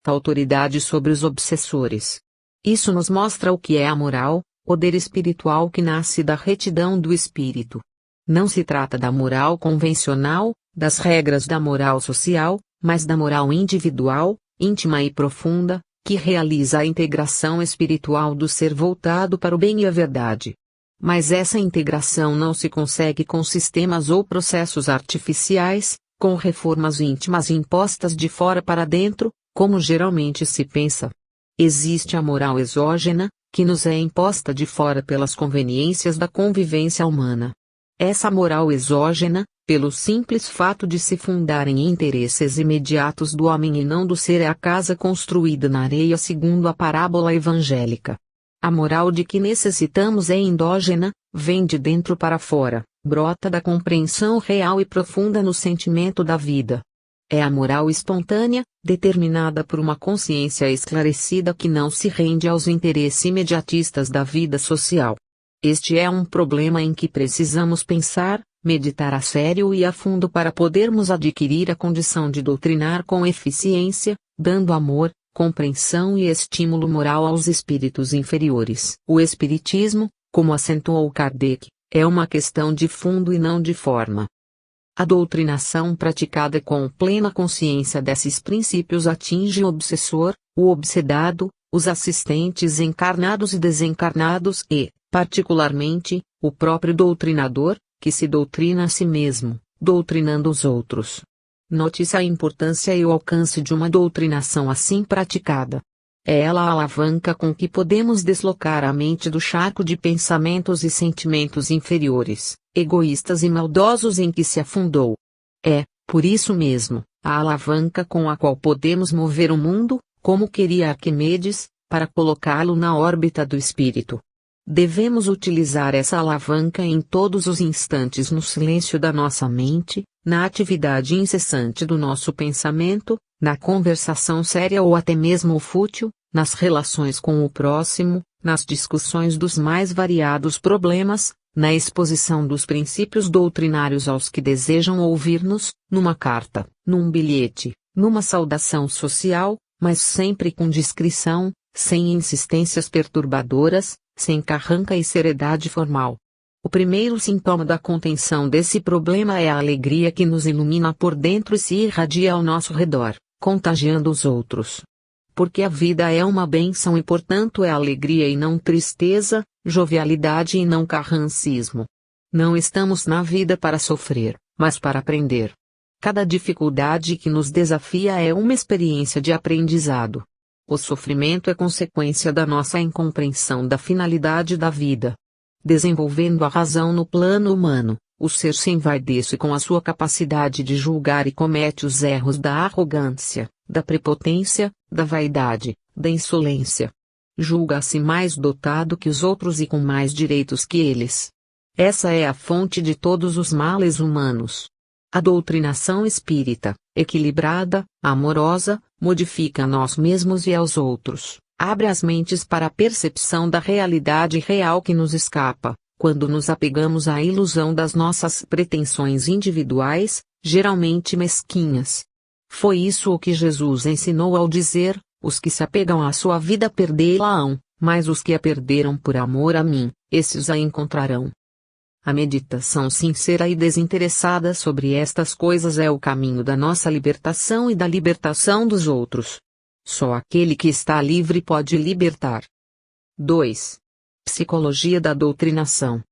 autoridade sobre os obsessores. Isso nos mostra o que é a moral, poder espiritual que nasce da retidão do espírito. Não se trata da moral convencional, das regras da moral social, mas da moral individual, íntima e profunda, que realiza a integração espiritual do ser voltado para o bem e a verdade. Mas essa integração não se consegue com sistemas ou processos artificiais, com reformas íntimas impostas de fora para dentro, como geralmente se pensa. Existe a moral exógena, que nos é imposta de fora pelas conveniências da convivência humana. Essa moral exógena, pelo simples fato de se fundar em interesses imediatos do homem e não do ser, é a casa construída na areia segundo a parábola evangélica. A moral de que necessitamos é endógena, vem de dentro para fora, brota da compreensão real e profunda no sentimento da vida. É a moral espontânea, determinada por uma consciência esclarecida que não se rende aos interesses imediatistas da vida social. Este é um problema em que precisamos pensar, meditar a sério e a fundo para podermos adquirir a condição de doutrinar com eficiência, dando amor, compreensão e estímulo moral aos espíritos inferiores. O espiritismo, como acentuou Kardec, é uma questão de fundo e não de forma. A doutrinação praticada com plena consciência desses princípios atinge o obsessor, o obsedado, os assistentes encarnados e desencarnados e, particularmente, o próprio doutrinador, que se doutrina a si mesmo, doutrinando os outros. Note-se a importância e o alcance de uma doutrinação assim praticada. É ela a alavanca com que podemos deslocar a mente do charco de pensamentos e sentimentos inferiores, egoístas e maldosos em que se afundou. É, por isso mesmo, a alavanca com a qual podemos mover o mundo, como queria Arquimedes, para colocá-lo na órbita do espírito. Devemos utilizar essa alavanca em todos os instantes no silêncio da nossa mente, na atividade incessante do nosso pensamento, na conversação séria ou até mesmo fútil, nas relações com o próximo, nas discussões dos mais variados problemas, na exposição dos princípios doutrinários aos que desejam ouvir-nos, numa carta, num bilhete, numa saudação social, mas sempre com discrição, sem insistências perturbadoras, sem carranca e seriedade formal. O primeiro sintoma da contenção desse problema é a alegria que nos ilumina por dentro e se irradia ao nosso redor, contagiando os outros. Porque a vida é uma bênção e portanto é alegria e não tristeza, jovialidade e não carrancismo. Não estamos na vida para sofrer, mas para aprender. Cada dificuldade que nos desafia é uma experiência de aprendizado. O sofrimento é consequência da nossa incompreensão da finalidade da vida. Desenvolvendo a razão no plano humano, o ser se envaidece com a sua capacidade de julgar e comete os erros da arrogância, da prepotência, da vaidade, da insolência. Julga-se mais dotado que os outros e com mais direitos que eles. Essa é a fonte de todos os males humanos. A doutrinação espírita, equilibrada, amorosa, modifica a nós mesmos e aos outros, abre as mentes para a percepção da realidade real que nos escapa, quando nos apegamos à ilusão das nossas pretensões individuais, geralmente mesquinhas. Foi isso o que Jesus ensinou ao dizer: os que se apegam à sua vida perdê-la-ão, mas os que a perderam por amor a mim, esses a encontrarão. A meditação sincera e desinteressada sobre estas coisas é o caminho da nossa libertação e da libertação dos outros. Só aquele que está livre pode libertar. 2. Psicologia da doutrinação.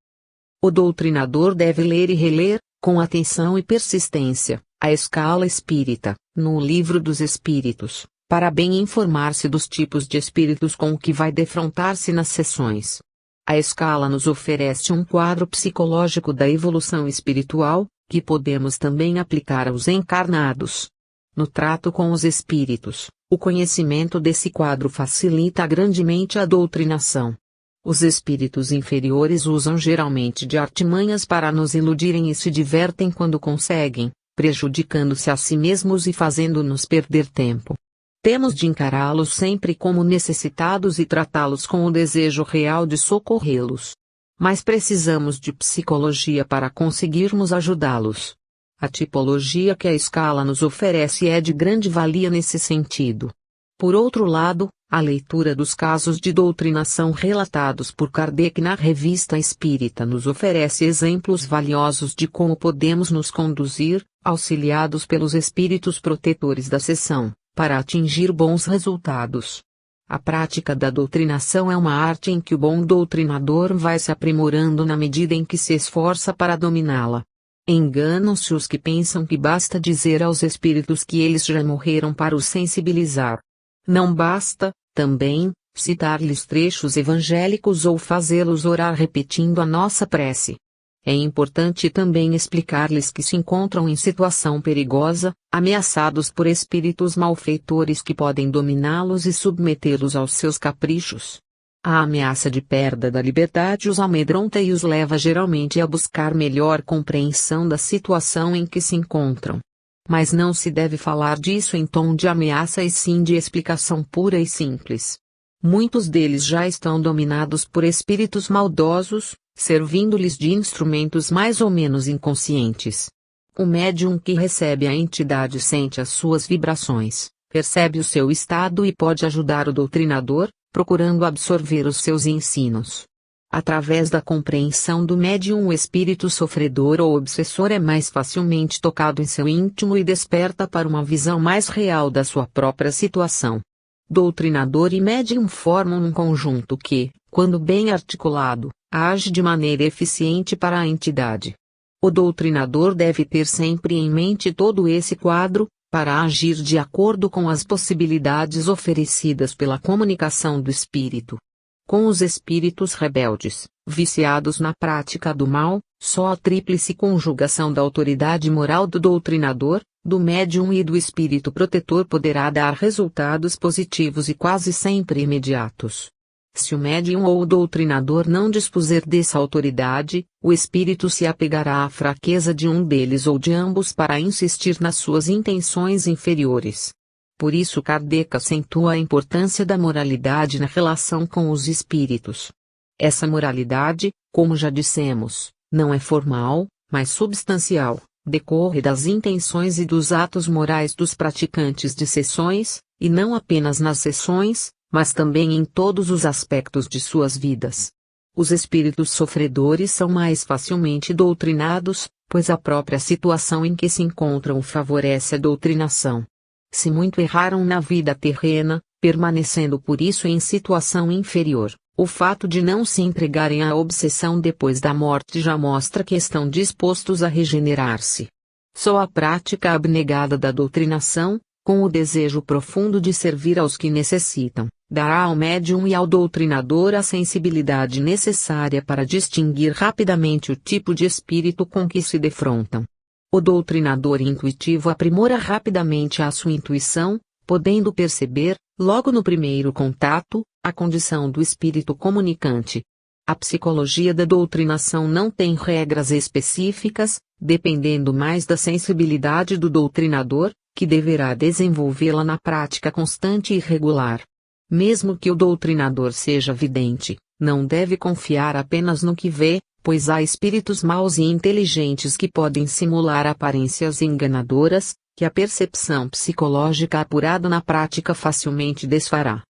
O doutrinador deve ler e reler, com atenção e persistência, a escala espírita, no Livro dos Espíritos, para bem informar-se dos tipos de espíritos com o que vai defrontar-se nas sessões. A escala nos oferece um quadro psicológico da evolução espiritual, que podemos também aplicar aos encarnados. No trato com os espíritos, o conhecimento desse quadro facilita grandemente a doutrinação. Os espíritos inferiores usam geralmente de artimanhas para nos iludirem e se divertem quando conseguem, prejudicando-se a si mesmos e fazendo-nos perder tempo. Temos de encará-los sempre como necessitados e tratá-los com o desejo real de socorrê-los. Mas precisamos de psicologia para conseguirmos ajudá-los. A tipologia que a escala nos oferece é de grande valia nesse sentido. Por outro lado, a leitura dos casos de doutrinação relatados por Kardec na Revista Espírita nos oferece exemplos valiosos de como podemos nos conduzir, auxiliados pelos espíritos protetores da sessão, para atingir bons resultados. A prática da doutrinação é uma arte em que o bom doutrinador vai se aprimorando na medida em que se esforça para dominá-la. Enganam-se os que pensam que basta dizer aos espíritos que eles já morreram para os sensibilizar. Não basta, também, citar-lhes trechos evangélicos ou fazê-los orar repetindo a nossa prece. É importante também explicar-lhes que se encontram em situação perigosa, ameaçados por espíritos malfeitores que podem dominá-los e submetê-los aos seus caprichos. A ameaça de perda da liberdade os amedronta e os leva geralmente a buscar melhor compreensão da situação em que se encontram. Mas não se deve falar disso em tom de ameaça e sim de explicação pura e simples. Muitos deles já estão dominados por espíritos maldosos, servindo-lhes de instrumentos mais ou menos inconscientes. O médium que recebe a entidade sente as suas vibrações, percebe o seu estado e pode ajudar o doutrinador, procurando absorver os seus ensinos. Através da compreensão do médium, o espírito sofredor ou obsessor é mais facilmente tocado em seu íntimo e desperta para uma visão mais real da sua própria situação. Doutrinador e médium formam um conjunto que, quando bem articulado, age de maneira eficiente para a entidade. O doutrinador deve ter sempre em mente todo esse quadro, para agir de acordo com as possibilidades oferecidas pela comunicação do espírito. Com os espíritos rebeldes, viciados na prática do mal, só a tríplice conjugação da autoridade moral do doutrinador, do médium e do espírito protetor poderá dar resultados positivos e quase sempre imediatos. Se o médium ou o doutrinador não dispuser dessa autoridade, o espírito se apegará à fraqueza de um deles ou de ambos para insistir nas suas intenções inferiores. Por isso Kardec acentua a importância da moralidade na relação com os espíritos. Essa moralidade, como já dissemos, não é formal, mas substancial, decorre das intenções e dos atos morais dos praticantes de sessões, e não apenas nas sessões, mas também em todos os aspectos de suas vidas. Os espíritos sofredores são mais facilmente doutrinados, pois a própria situação em que se encontram favorece a doutrinação. Se muito erraram na vida terrena, permanecendo por isso em situação inferior, o fato de não se entregarem à obsessão depois da morte já mostra que estão dispostos a regenerar-se. Só a prática abnegada da doutrinação, com o desejo profundo de servir aos que necessitam, dará ao médium e ao doutrinador a sensibilidade necessária para distinguir rapidamente o tipo de espírito com que se defrontam. O doutrinador intuitivo aprimora rapidamente a sua intuição, podendo perceber, logo no primeiro contato, a condição do espírito comunicante. A psicologia da doutrinação não tem regras específicas, dependendo mais da sensibilidade do doutrinador, que deverá desenvolvê-la na prática constante e regular. Mesmo que o doutrinador seja vidente, não deve confiar apenas no que vê, pois há espíritos maus e inteligentes que podem simular aparências enganadoras, que a percepção psicológica apurada na prática facilmente desfará.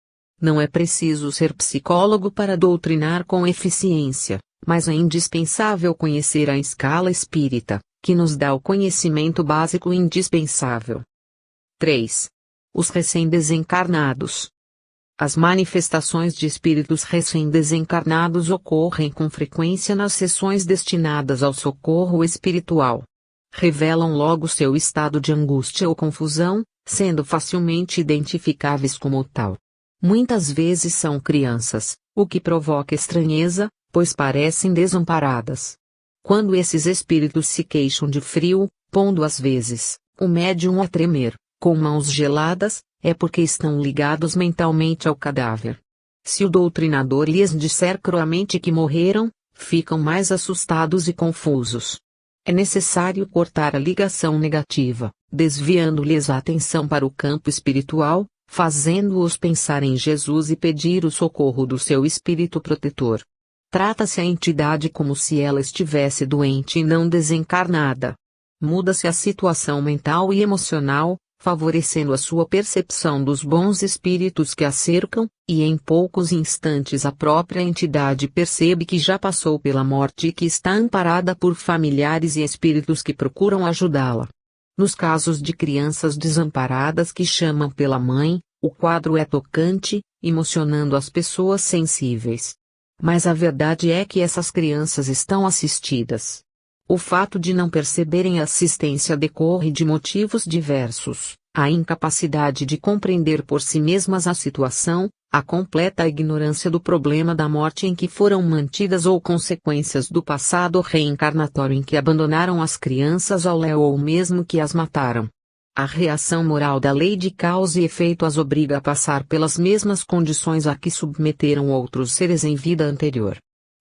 Não é preciso ser psicólogo para doutrinar com eficiência, mas é indispensável conhecer a escala espírita, que nos dá o conhecimento básico indispensável. 3. Os recém-desencarnados. As manifestações de espíritos recém-desencarnados ocorrem com frequência nas sessões destinadas ao socorro espiritual. Revelam logo seu estado de angústia ou confusão, sendo facilmente identificáveis como tal. Muitas vezes são crianças, o que provoca estranheza, pois parecem desamparadas. Quando esses espíritos se queixam de frio, pondo às vezes o médium a tremer, com mãos geladas, é porque estão ligados mentalmente ao cadáver. Se o doutrinador lhes disser cruamente que morreram, ficam mais assustados e confusos. É necessário cortar a ligação negativa, desviando-lhes a atenção para o campo espiritual, fazendo-os pensar em Jesus e pedir o socorro do seu espírito protetor. Trata-se a entidade como se ela estivesse doente e não desencarnada. Muda-se a situação mental e emocional, favorecendo a sua percepção dos bons espíritos que a cercam, e em poucos instantes a própria entidade percebe que já passou pela morte e que está amparada por familiares e espíritos que procuram ajudá-la. Nos casos de crianças desamparadas que chamam pela mãe, o quadro é tocante, emocionando as pessoas sensíveis. Mas a verdade é que essas crianças estão assistidas. O fato de não perceberem a assistência decorre de motivos diversos: a incapacidade de compreender por si mesmas a situação, a completa ignorância do problema da morte em que foram mantidas ou consequências do passado reencarnatório em que abandonaram as crianças ao léu ou mesmo que as mataram. A reação moral da lei de causa e efeito as obriga a passar pelas mesmas condições a que submeteram outros seres em vida anterior.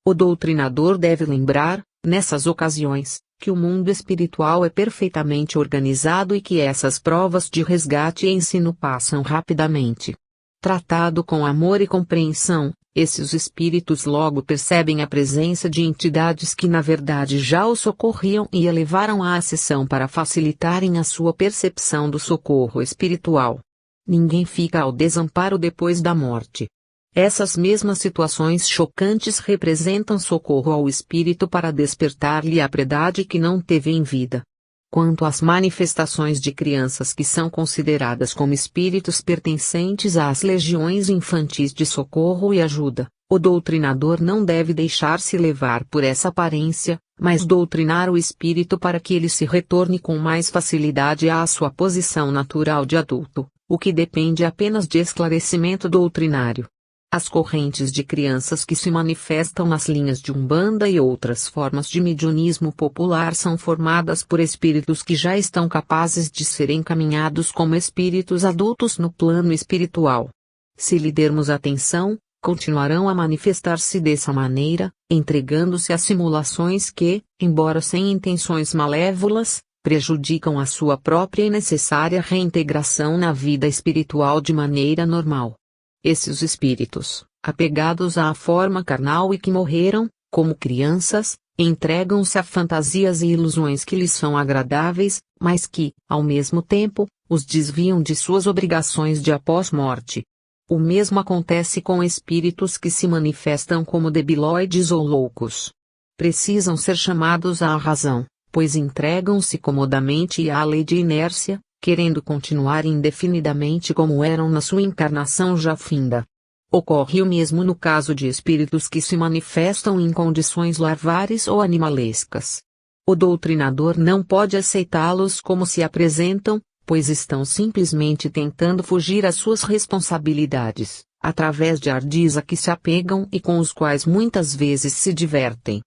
O doutrinador deve lembrar, nessas ocasiões, que o mundo espiritual é perfeitamente organizado e que essas provas de resgate e ensino passam rapidamente. Tratado com amor e compreensão, esses espíritos logo percebem a presença de entidades que na verdade já os socorriam e elevaram à ascensão para facilitarem a sua percepção do socorro espiritual. Ninguém fica ao desamparo depois da morte. Essas mesmas situações chocantes representam socorro ao espírito para despertar-lhe a piedade que não teve em vida. Quanto às manifestações de crianças que são consideradas como espíritos pertencentes às legiões infantis de socorro e ajuda, o doutrinador não deve deixar-se levar por essa aparência, mas doutrinar o espírito para que ele se retorne com mais facilidade à sua posição natural de adulto, o que depende apenas de esclarecimento doutrinário. As correntes de crianças que se manifestam nas linhas de Umbanda e outras formas de mediunismo popular são formadas por espíritos que já estão capazes de ser encaminhados como espíritos adultos no plano espiritual. Se lhe dermos atenção, continuarão a manifestar-se dessa maneira, entregando-se a simulações que, embora sem intenções malévolas, prejudicam a sua própria e necessária reintegração na vida espiritual de maneira normal. Esses espíritos, apegados à forma carnal e que morreram, como crianças, entregam-se a fantasias e ilusões que lhes são agradáveis, mas que, ao mesmo tempo, os desviam de suas obrigações de após-morte. O mesmo acontece com espíritos que se manifestam como debilóides ou loucos. Precisam ser chamados à razão, pois entregam-se comodamente à lei de inércia, querendo continuar indefinidamente como eram na sua encarnação já finda. Ocorre o mesmo no caso de espíritos que se manifestam em condições larvares ou animalescas. O doutrinador não pode aceitá-los como se apresentam, pois estão simplesmente tentando fugir às suas responsabilidades, através de ardis a que se apegam e com os quais muitas vezes se divertem.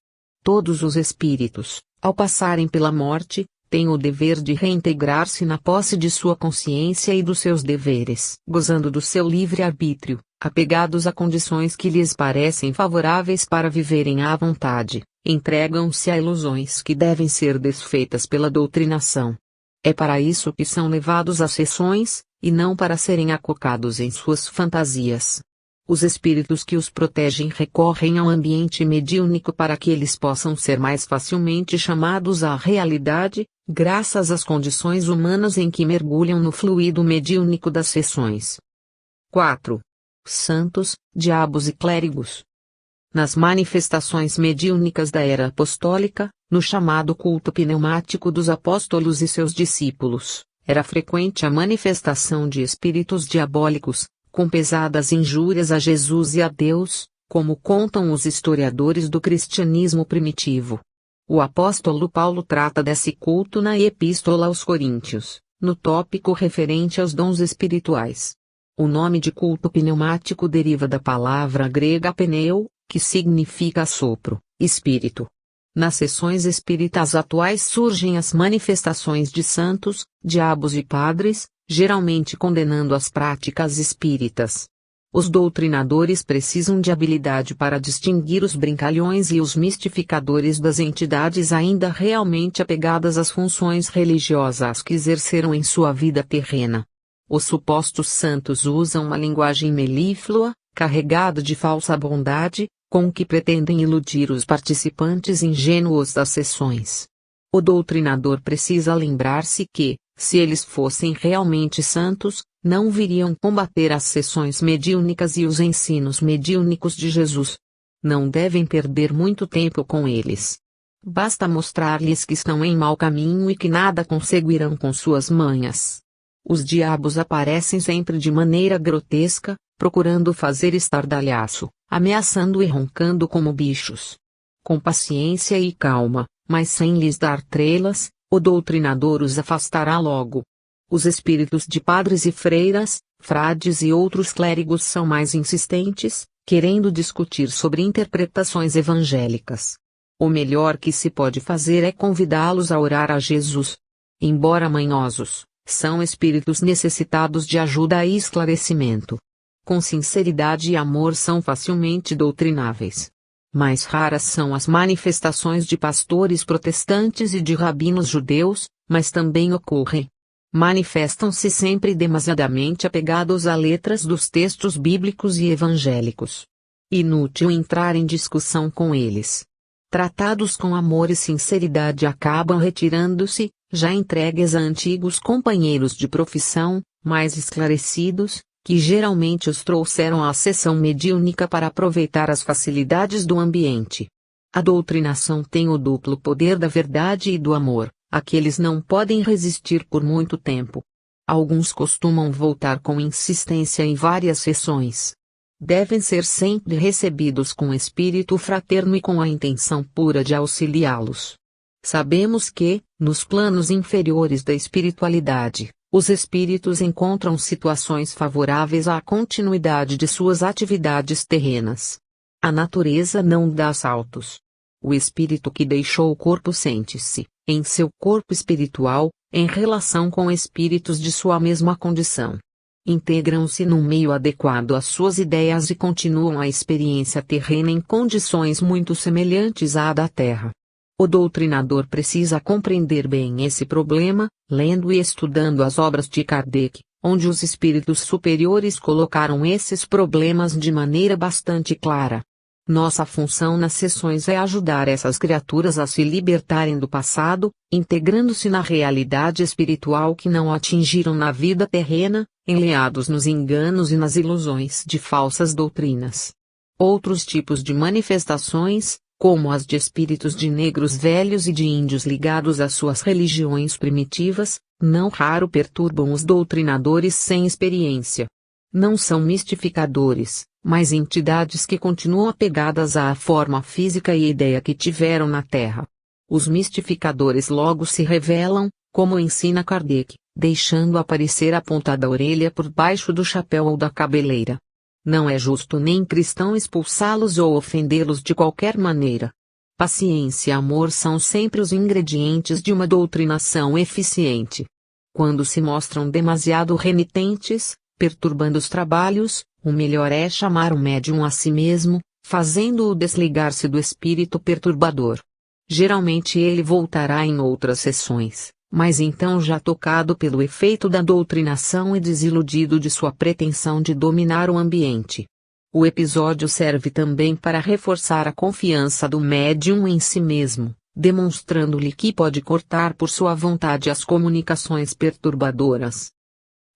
Todos os espíritos, ao passarem pela morte, têm o dever de reintegrar-se na posse de sua consciência e dos seus deveres, gozando do seu livre-arbítrio, apegados a condições que lhes parecem favoráveis para viverem à vontade, entregam-se a ilusões que devem ser desfeitas pela doutrinação. É para isso que são levados às sessões, e não para serem acocados em suas fantasias. Os espíritos que os protegem recorrem ao ambiente mediúnico para que eles possam ser mais facilmente chamados à realidade, graças às condições humanas em que mergulham no fluido mediúnico das sessões. 4. Santos, diabos e clérigos. Nas manifestações mediúnicas da era apostólica, no chamado culto pneumático dos apóstolos e seus discípulos, era frequente a manifestação de espíritos diabólicos, com pesadas injúrias a Jesus e a Deus, como contam os historiadores do cristianismo primitivo. O apóstolo Paulo trata desse culto na Epístola aos Coríntios, no tópico referente aos dons espirituais. O nome de culto pneumático deriva da palavra grega pneu, que significa sopro, espírito. Nas sessões espíritas atuais surgem as manifestações de santos, diabos e padres, geralmente condenando as práticas espíritas. Os doutrinadores precisam de habilidade para distinguir os brincalhões e os mistificadores das entidades ainda realmente apegadas às funções religiosas que exerceram em sua vida terrena. Os supostos santos usam uma linguagem melíflua, carregada de falsa bondade, com que pretendem iludir os participantes ingênuos das sessões. O doutrinador precisa lembrar-se que, Se eles fossem realmente santos, não viriam combater as sessões mediúnicas e os ensinos mediúnicos de Jesus. Não devem perder muito tempo com eles. Basta mostrar-lhes que estão em mau caminho e que nada conseguirão com suas manhas. Os diabos aparecem sempre de maneira grotesca, procurando fazer estardalhaço, ameaçando e roncando como bichos. Com paciência e calma, mas sem lhes dar trelas, o doutrinador os afastará logo. Os espíritos de padres e freiras, frades e outros clérigos são mais insistentes, querendo discutir sobre interpretações evangélicas. O melhor que se pode fazer é convidá-los a orar a Jesus. Embora manhosos, são espíritos necessitados de ajuda e esclarecimento. Com sinceridade e amor são facilmente doutrináveis. Mais raras são as manifestações de pastores protestantes e de rabinos judeus, mas também ocorrem. Manifestam-se sempre demasiadamente apegados a letras dos textos bíblicos e evangélicos. Inútil entrar em discussão com eles. Tratados com amor e sinceridade acabam retirando-se, já entregues a antigos companheiros de profissão, mais esclarecidos, que geralmente os trouxeram à sessão mediúnica para aproveitar as facilidades do ambiente. A doutrinação tem o duplo poder da verdade e do amor, aqueles não podem resistir por muito tempo. Alguns costumam voltar com insistência em várias sessões. Devem ser sempre recebidos com espírito fraterno e com a intenção pura de auxiliá-los. Sabemos que, nos planos inferiores da espiritualidade, os espíritos encontram situações favoráveis à continuidade de suas atividades terrenas. A natureza não dá saltos. O espírito que deixou o corpo sente-se, em seu corpo espiritual, em relação com espíritos de sua mesma condição. Integram-se num meio adequado às suas ideias e continuam a experiência terrena em condições muito semelhantes à da Terra. O doutrinador precisa compreender bem esse problema, lendo e estudando as obras de Kardec, onde os espíritos superiores colocaram esses problemas de maneira bastante clara. Nossa função nas sessões é ajudar essas criaturas a se libertarem do passado, integrando-se na realidade espiritual que não atingiram na vida terrena, enleados nos enganos e nas ilusões de falsas doutrinas. Outros tipos de manifestações, como as de espíritos de negros velhos e de índios ligados às suas religiões primitivas, não raro perturbam os doutrinadores sem experiência. Não são mistificadores, mas entidades que continuam apegadas à forma física e ideia que tiveram na Terra. Os mistificadores logo se revelam, como ensina Kardec, deixando aparecer a ponta da orelha por baixo do chapéu ou da cabeleira. Não é justo nem cristão expulsá-los ou ofendê-los de qualquer maneira. Paciência e amor são sempre os ingredientes de uma doutrinação eficiente. Quando se mostram demasiado renitentes, perturbando os trabalhos, o melhor é chamar o médium a si mesmo, fazendo-o desligar-se do espírito perturbador. Geralmente ele voltará em outras sessões, mas então já tocado pelo efeito da doutrinação e desiludido de sua pretensão de dominar o ambiente. O episódio serve também para reforçar a confiança do médium em si mesmo, demonstrando-lhe que pode cortar por sua vontade as comunicações perturbadoras.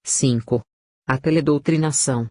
5. A teledoutrinação.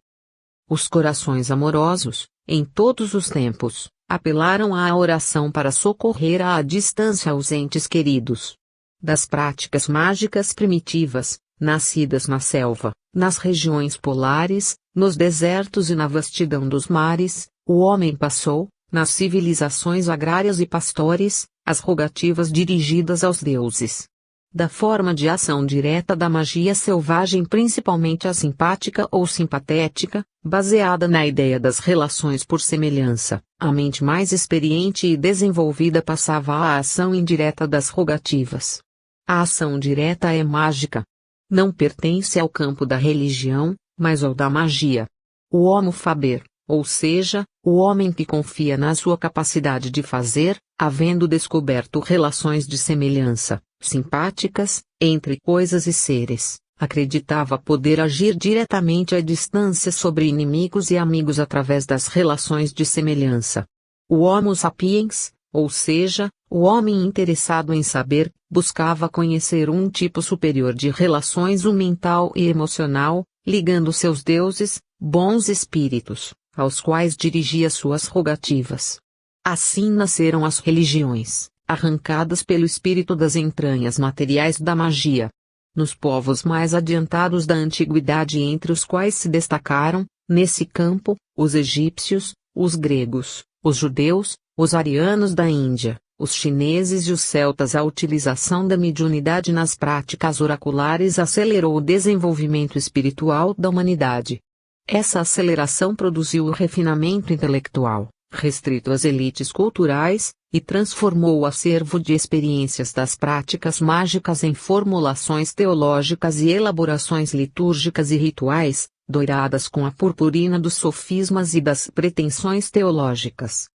Os corações amorosos, em todos os tempos, apelaram à oração para socorrer à distância os entes queridos. Das práticas mágicas primitivas, nascidas na selva, nas regiões polares, nos desertos e na vastidão dos mares, o homem passou, nas civilizações agrárias e pastores, as rogativas dirigidas aos deuses. Da forma de ação direta da magia selvagem, principalmente a simpática ou simpatética, baseada na ideia das relações por semelhança, a mente mais experiente e desenvolvida passava à ação indireta das rogativas. A ação direta é mágica. Não pertence ao campo da religião, mas ao da magia. O homo faber, ou seja, o homem que confia na sua capacidade de fazer, havendo descoberto relações de semelhança, simpáticas, entre coisas e seres, acreditava poder agir diretamente à distância sobre inimigos e amigos através das relações de semelhança. O Homo sapiens, ou seja, o homem interessado em saber, buscava conhecer um tipo superior de relações mental e emocional, ligando seus deuses, bons espíritos, aos quais dirigia suas rogativas. Assim nasceram as religiões, arrancadas pelo espírito das entranhas materiais da magia. Nos povos mais adiantados da antiguidade, entre os quais se destacaram, nesse campo, os egípcios, os gregos, os judeus, os arianos da Índia, os chineses e os celtas, a utilização da mediunidade nas práticas oraculares acelerou o desenvolvimento espiritual da humanidade. Essa aceleração produziu o refinamento intelectual, restrito às elites culturais, e transformou o acervo de experiências das práticas mágicas em formulações teológicas e elaborações litúrgicas e rituais, doiradas com a purpurina dos sofismas e das pretensões teológicas.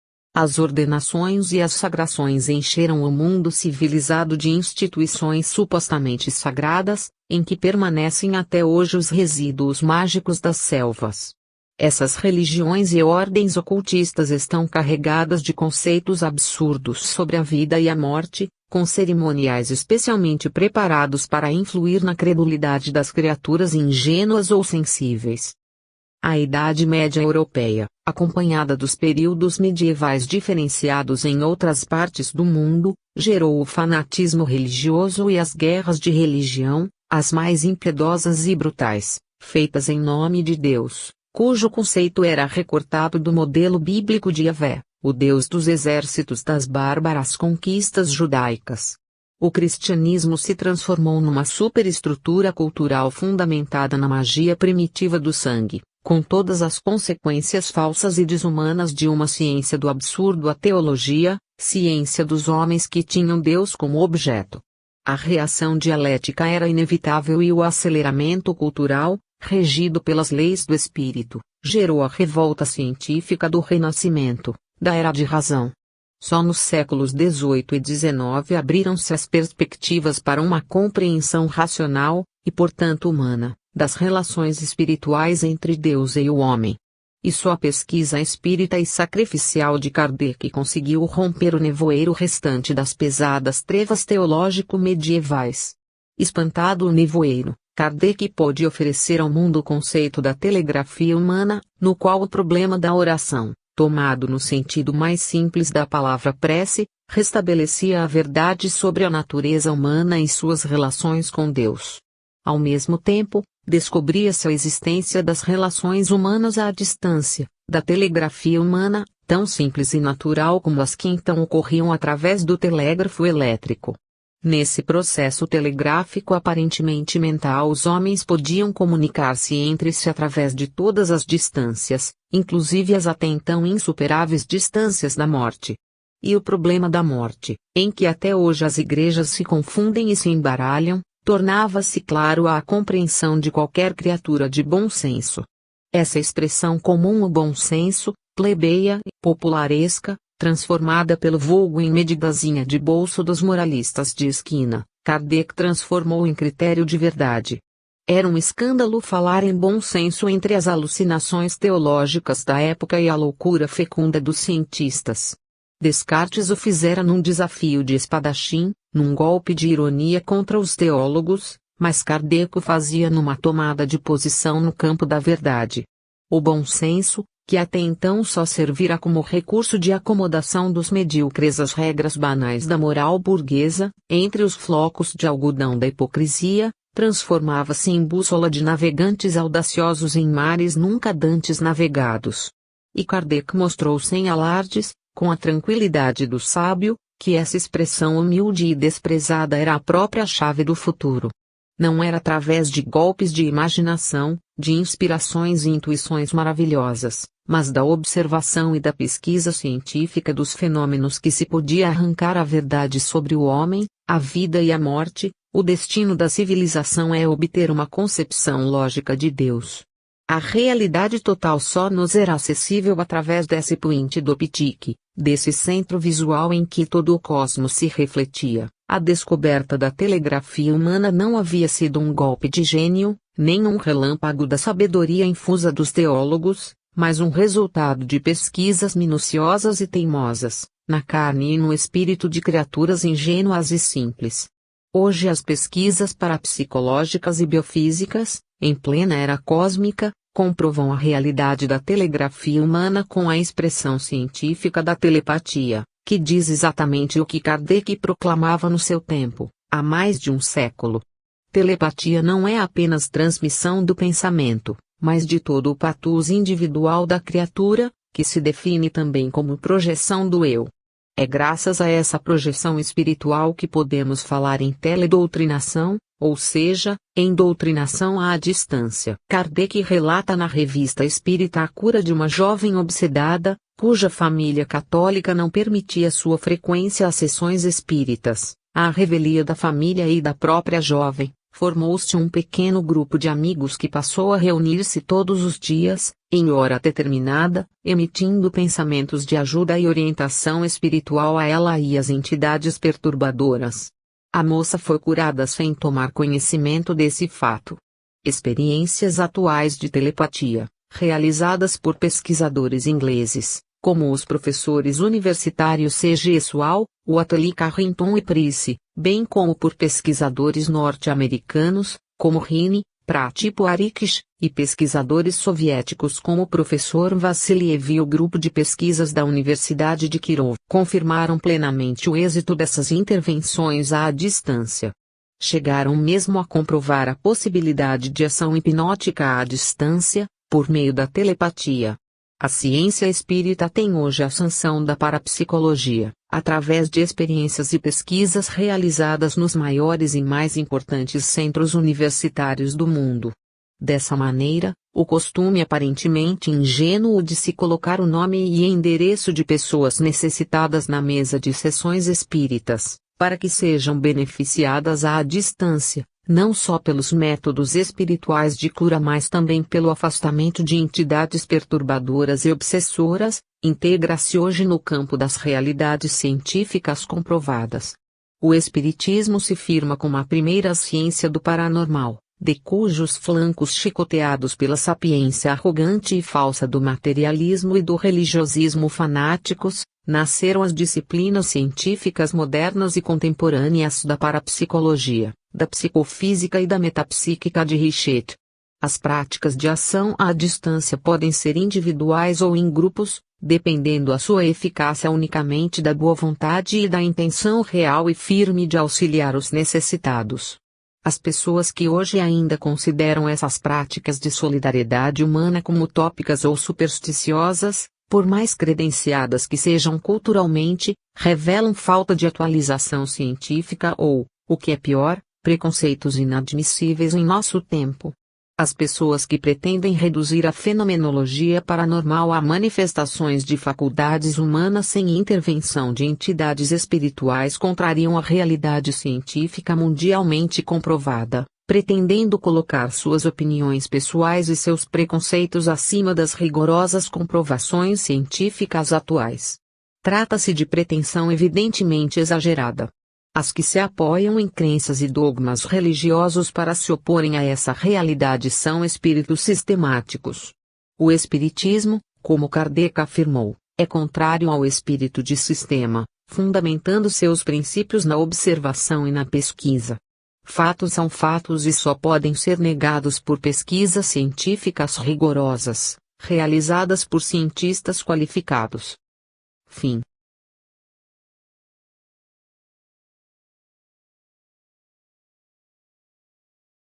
As ordenações e as sagrações encheram o mundo civilizado de instituições supostamente sagradas, em que permanecem até hoje os resíduos mágicos das selvas. Essas religiões e ordens ocultistas estão carregadas de conceitos absurdos sobre a vida e a morte, com cerimoniais especialmente preparados para influir na credulidade das criaturas ingênuas ou sensíveis. A Idade Média Europeia, acompanhada dos períodos medievais diferenciados em outras partes do mundo, gerou o fanatismo religioso e as guerras de religião, as mais impiedosas e brutais, feitas em nome de Deus, cujo conceito era recortado do modelo bíblico de Yahvé, o Deus dos exércitos das bárbaras conquistas judaicas. O cristianismo se transformou numa superestrutura cultural fundamentada na magia primitiva do sangue, com todas as consequências falsas e desumanas de uma ciência do absurdo, a teologia, ciência dos homens que tinham Deus como objeto. A reação dialética era inevitável e o aceleramento cultural, regido pelas leis do espírito, gerou a revolta científica do Renascimento, da Era de Razão. Só nos séculos XVIII e XIX abriram-se as perspectivas para uma compreensão racional, e portanto humana, das relações espirituais entre Deus e o homem. E só a pesquisa espírita e sacrificial de Kardec conseguiu romper o nevoeiro restante das pesadas trevas teológico-medievais. Espantado o nevoeiro, Kardec pôde oferecer ao mundo o conceito da telegrafia humana, no qual o problema da oração, tomado no sentido mais simples da palavra prece, restabelecia a verdade sobre a natureza humana e suas relações com Deus. Ao mesmo tempo, descobria-se a existência das relações humanas à distância, da telegrafia humana, tão simples e natural como as que então ocorriam através do telégrafo elétrico. Nesse processo telegráfico aparentemente mental, os homens podiam comunicar-se entre si através de todas as distâncias, inclusive as até então insuperáveis distâncias da morte. E o problema da morte, em que até hoje as igrejas se confundem e se embaralham, tornava-se claro à compreensão de qualquer criatura de bom senso. Essa expressão comum, o bom senso, plebeia e popularesca, transformada pelo vulgo em medidazinha de bolso dos moralistas de esquina, Kardec transformou em critério de verdade. Era um escândalo falar em bom senso entre as alucinações teológicas da época e a loucura fecunda dos cientistas. Descartes o fizera num desafio de espadachim, num golpe de ironia contra os teólogos, mas Kardec o fazia numa tomada de posição no campo da verdade. O bom senso, que até então só servira como recurso de acomodação dos medíocres às regras banais da moral burguesa, entre os flocos de algodão da hipocrisia, transformava-se em bússola de navegantes audaciosos em mares nunca dantes navegados. E Kardec mostrou sem alardes, com a tranquilidade do sábio, que essa expressão humilde e desprezada era a própria chave do futuro. Não era através de golpes de imaginação, de inspirações e intuições maravilhosas, mas da observação e da pesquisa científica dos fenômenos que se podia arrancar a verdade sobre o homem, a vida e a morte. O destino da civilização é obter uma concepção lógica de Deus. A realidade total só nos era acessível através desse point d'optique, desse centro visual em que todo o cosmos se refletia. A descoberta da telegrafia humana não havia sido um golpe de gênio, nem um relâmpago da sabedoria infusa dos teólogos, mas um resultado de pesquisas minuciosas e teimosas, na carne e no espírito de criaturas ingênuas e simples. Hoje as pesquisas parapsicológicas e biofísicas, em plena era cósmica, comprovam a realidade da telegrafia humana com a expressão científica da telepatia, que diz exatamente o que Kardec proclamava no seu tempo, há mais de um século. Telepatia não é apenas transmissão do pensamento, mas de todo o patus individual da criatura, que se define também como projeção do eu. É graças a essa projeção espiritual que podemos falar em teledoutrinação, ou seja, em doutrinação à distância. Kardec relata na Revista Espírita a cura de uma jovem obsedada, cuja família católica não permitia sua frequência às sessões espíritas. À revelia da família e da própria jovem, formou-se um pequeno grupo de amigos que passou a reunir-se todos os dias, em hora determinada, emitindo pensamentos de ajuda e orientação espiritual a ela e às entidades perturbadoras. A moça foi curada sem tomar conhecimento desse fato. Experiências atuais de telepatia, realizadas por pesquisadores ingleses, como os professores universitários C.G. Sual, Whately Carrington e Price, bem como por pesquisadores norte-americanos, como Rini, Pratip Arikish, e pesquisadores soviéticos como o professor Vassiliev e o grupo de pesquisas da Universidade de Kirov, confirmaram plenamente o êxito dessas intervenções à distância. Chegaram mesmo a comprovar a possibilidade de ação hipnótica à distância, por meio da telepatia. A ciência espírita tem hoje a sanção da parapsicologia, através de experiências e pesquisas realizadas nos maiores e mais importantes centros universitários do mundo. Dessa maneira, o costume aparentemente ingênuo de se colocar o nome e endereço de pessoas necessitadas na mesa de sessões espíritas, para que sejam beneficiadas à distância, não só pelos métodos espirituais de cura mas também pelo afastamento de entidades perturbadoras e obsessoras, integra-se hoje no campo das realidades científicas comprovadas. O Espiritismo se firma como a primeira ciência do paranormal, de cujos flancos chicoteados pela sapiência arrogante e falsa do materialismo e do religiosismo fanáticos, nasceram as disciplinas científicas modernas e contemporâneas da parapsicologia, da psicofísica e da metapsíquica de Richer. As práticas de ação à distância podem ser individuais ou em grupos, dependendo a sua eficácia unicamente da boa vontade e da intenção real e firme de auxiliar os necessitados. As pessoas que hoje ainda consideram essas práticas de solidariedade humana como utópicas ou supersticiosas, por mais credenciadas que sejam culturalmente, revelam falta de atualização científica ou, o que é pior, preconceitos inadmissíveis em nosso tempo. As pessoas que pretendem reduzir a fenomenologia paranormal a manifestações de faculdades humanas sem intervenção de entidades espirituais contrariam a realidade científica mundialmente comprovada, pretendendo colocar suas opiniões pessoais e seus preconceitos acima das rigorosas comprovações científicas atuais. Trata-se de pretensão evidentemente exagerada. As que se apoiam em crenças e dogmas religiosos para se oporem a essa realidade são espíritos sistemáticos. O espiritismo, como Kardec afirmou, é contrário ao espírito de sistema, fundamentando seus princípios na observação e na pesquisa. Fatos são fatos e só podem ser negados por pesquisas científicas rigorosas, realizadas por cientistas qualificados. Fim.